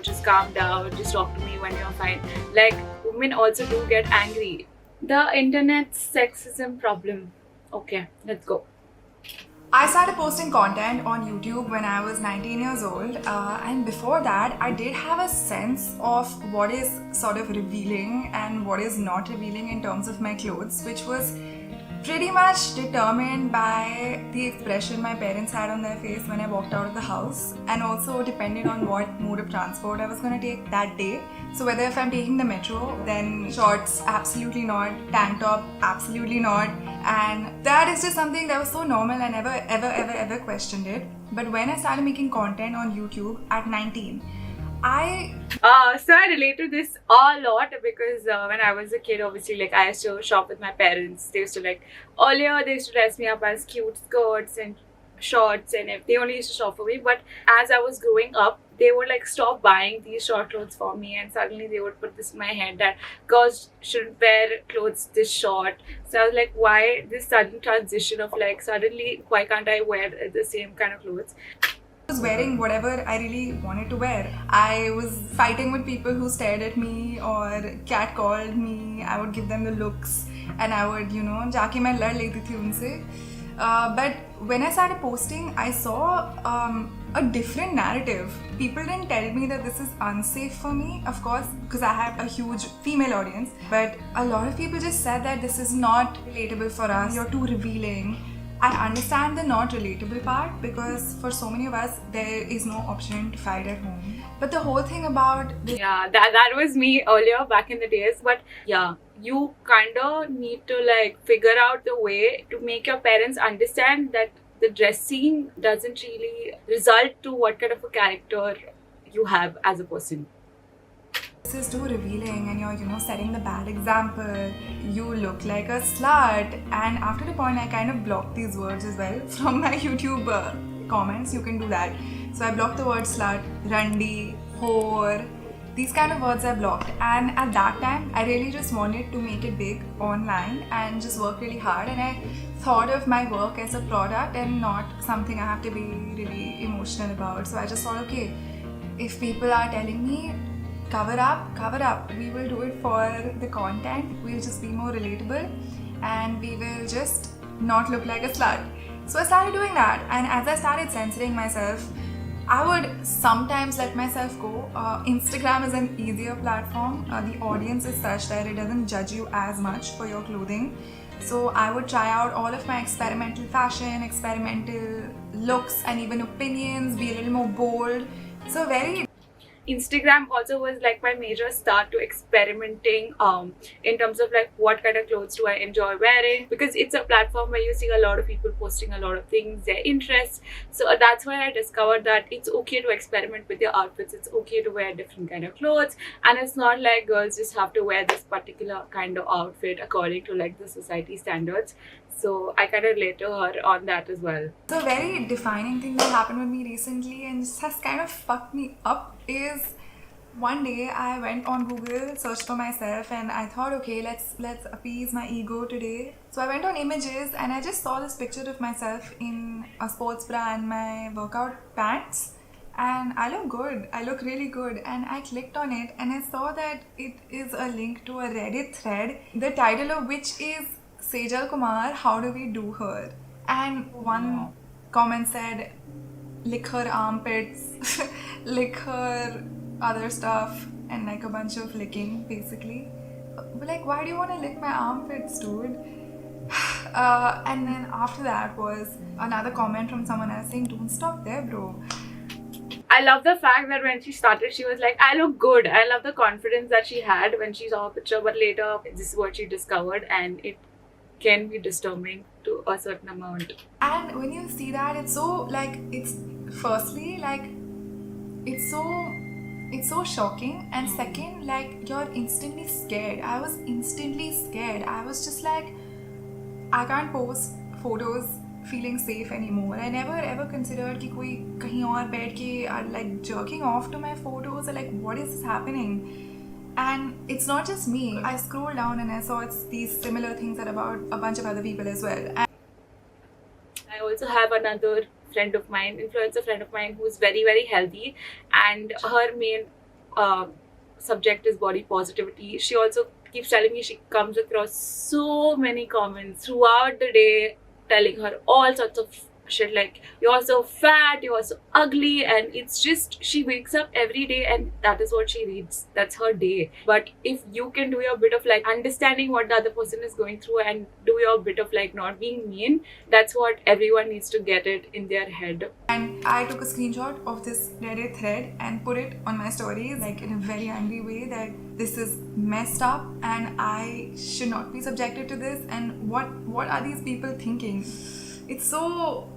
just calm down, just talk to me when you're fine. Like, women also do get angry. The internet sexism problem. Okay, let's go. I started posting content on YouTube when I was 19 years old, and before that, I did have a sense of what is sort of revealing and what is not revealing in terms of my clothes, which was pretty much determined by the expression my parents had on their face when I walked out of the house, and also depended on what mode of transport I was going to take that day. So, whether if I'm taking the metro, then shorts, absolutely not, tank top, absolutely not, and that is just something that was so normal. I never ever questioned it. But when I started making content on YouTube at 19, I So I relate to this a lot because when I was a kid, obviously, like I used to shop with my parents. They used to earlier they used to dress me up as cute skirts and shorts, and they only used to shop for me. But as I was growing up, they would stop buying these short clothes for me, and suddenly they would put this in my head that girls shouldn't wear clothes this short. So I was like, why this sudden transition of suddenly why can't I wear the same kind of clothes? was wearing whatever I really wanted to wear. I was fighting with people who stared at me or catcalled me. I would give them the looks and I would, जाके मैं लड़ लेती थी उनसे. But when I started posting, I saw a different narrative. People didn't tell me that this is unsafe for me, of course, because I had a huge female audience. But a lot of people just said that this is not relatable for us. You're too revealing. I understand the not relatable part because for so many of us there is no option to fight at home. But the whole thing about this, yeah, that was me earlier back in the days. But yeah, you kinda need to figure out the way to make your parents understand that the dressing doesn't really result to what kind of a character you have as a person. this is too revealing and you're setting the bad example. You look like a slut. And after the point I kind of blocked these words as well from my YouTube comments. You can do that. So I blocked the word slut, randi, whore. These kind of words I blocked, and at that time I really just wanted to make it big online and just work really hard, and I thought of my work as a product and not something I have to be really emotional about. So I just thought, okay, if people are telling me cover up, we will do it for the content, we'll just be more relatable and we will just not look like a slut. So I started doing that, and as I started censoring myself, I would sometimes let myself go. Instagram is an easier platform. The audience is such that it doesn't judge you as much for your clothing. So I would try out all of my experimental fashion, experimental looks, and even opinions, be a little more bold. So very Instagram also was my major start to experimenting in terms of what kind of clothes do I enjoy wearing, because it's a platform where you see a lot of people posting a lot of things, their interests. So that's why I discovered that it's okay to experiment with your outfits. It's okay to wear different kind of clothes, and it's not like girls just have to wear this particular kind of outfit according to the society standards. So I kind of relate to her on that as well. So a very defining thing that happened with me recently and just has kind of fucked me up is one day I went on Google, searched for myself, and I thought, okay, let's appease my ego today. So I went on images and I just saw this picture of myself in a sports bra and my workout pants, and I look good. I look really good, and I clicked on it and I saw that it is a link to a Reddit thread, the title of which is Sejal Kumar, how do we do her? And one comment said, lick her armpits, lick her other stuff, and a bunch of licking basically. But why do you want to lick my armpits, dude? And then after that was another comment from someone else saying, don't stop there, bro. I love the fact that when she started, she was like, I look good. I love the confidence that she had when she saw a picture, but later, this is what she discovered, and it can be disturbing to a certain amount. And when you see that, it's so it's firstly it's so shocking, and second, you're instantly scared. I was instantly scared. I was just like, I can't post photos feeling safe anymore. I never ever considered कि कोई कहीं और बैठ के are jerking off to my photos, or what is happening? And it's not just me. I scrolled down and I saw it's these similar things that about a bunch of other people as well. And I also have another friend of mine, influencer friend of mine, who's very, very healthy, and her main subject is body positivity. She also keeps telling me she comes across so many comments throughout the day telling her all sorts of shit like you're so fat, you're so ugly, and it's just she wakes up every day and that is what she reads. That's her day. But if you can do your bit of like understanding what the other person is going through and do your bit of like not being mean, that's what everyone needs to get it in their head. And I took a screenshot of this Reddit thread and put it on my stories, like in a very angry way, that this is messed up and I should not be subjected to this. And what are these people thinking? It's so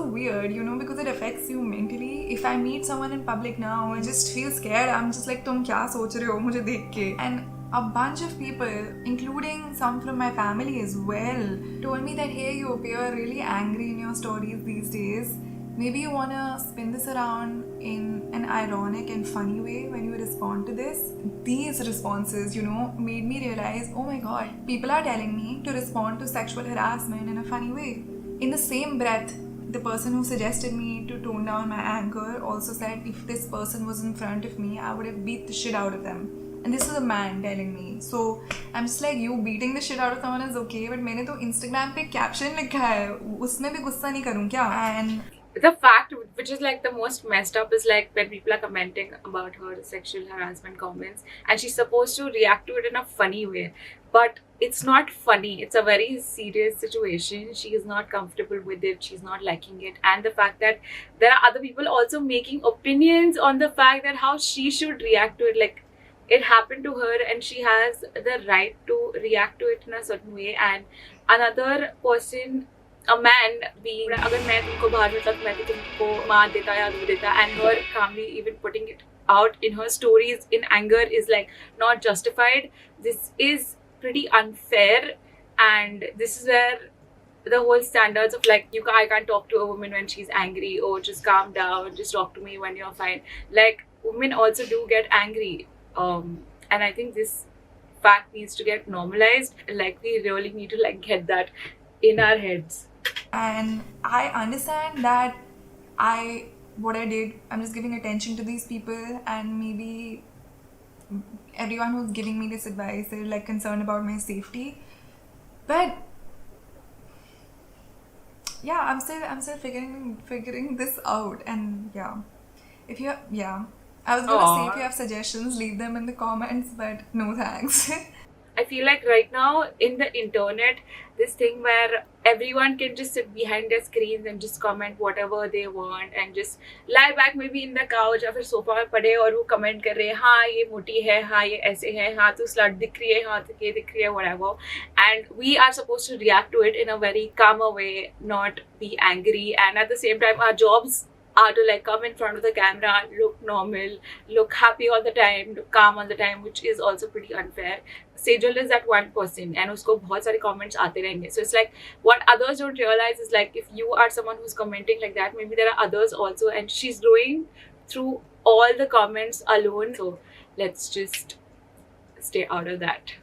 weird, you know, because it affects you mentally. If I meet someone in public now, I just feel scared. I'm just like, tum kya soch rahe ho mujhe dekh ke? And a bunch of people, including some from my family as well, told me that, hey, you appear really angry in your stories these days. Maybe you want to spin this around in an ironic and funny way when you respond to this. These responses, you know, made me realize, oh my god, people are telling me to respond to sexual harassment in a funny way. In the same breath, the person who suggested me to tone down my anger also said if this person was in front of me, I would have beat the shit out of them. And this is a man telling me. So I'm just like, you beating the shit out of someone is okay, but मैंने तो Instagram पे caption लिखा है, उसमें भी गुस्सा नहीं करूँ क्या? And the fact which is like the most messed up is like when people are commenting about her sexual harassment comments and she's supposed to react to it in a funny way, but it's not funny. It's a very serious situation. She is not comfortable with it, she's not liking it, and the fact that there are other people also making opinions on the fact that how she should react to it, like it happened to her and she has the right to react to it in a certain way. And another person, a man being, अगर मैं तुमको बाहर में तक मैं तो तुमको मार देता या दूध देता, and her calmly even putting it out in her stories in anger is like not justified. This is pretty unfair, and this is where the whole standards of like I can't talk to a woman when she's angry, or just calm down, just talk to me when you're fine. Like women also do get angry, and I think this fact needs to get normalized. Like we really need to like get that in our heads. And I understand that what I did, I'm just giving attention to these people, and maybe everyone who's giving me this advice, they're like concerned about my safety. But yeah, I'm still figuring this out. And I was gonna say if you have suggestions, leave them in the comments, but no thanks. I feel like right now in the internet, this thing where everyone can just sit behind their screens and just comment whatever they want and just lie back maybe in the couch or फिर sofa में पड़े और वो comment कर रहे हैं, हाँ ये मोटी है, हाँ ये ऐसे है, हाँ तू slut दिख रही है, हाँ तू ये दिख रही है, whatever. And we are supposed to react to it in a very calmer way, not be angry. And at the same time, our jobs are to like come in front of the camera, look normal, look happy all the time, look calm all the time, which is also pretty unfair. Sejal is that one person and usko bahut sare comments aate rahenge. So it's like what others don't realize is like if you are someone who's commenting like that, maybe there are others also, and she's going through all the comments alone. So let's just stay out of that.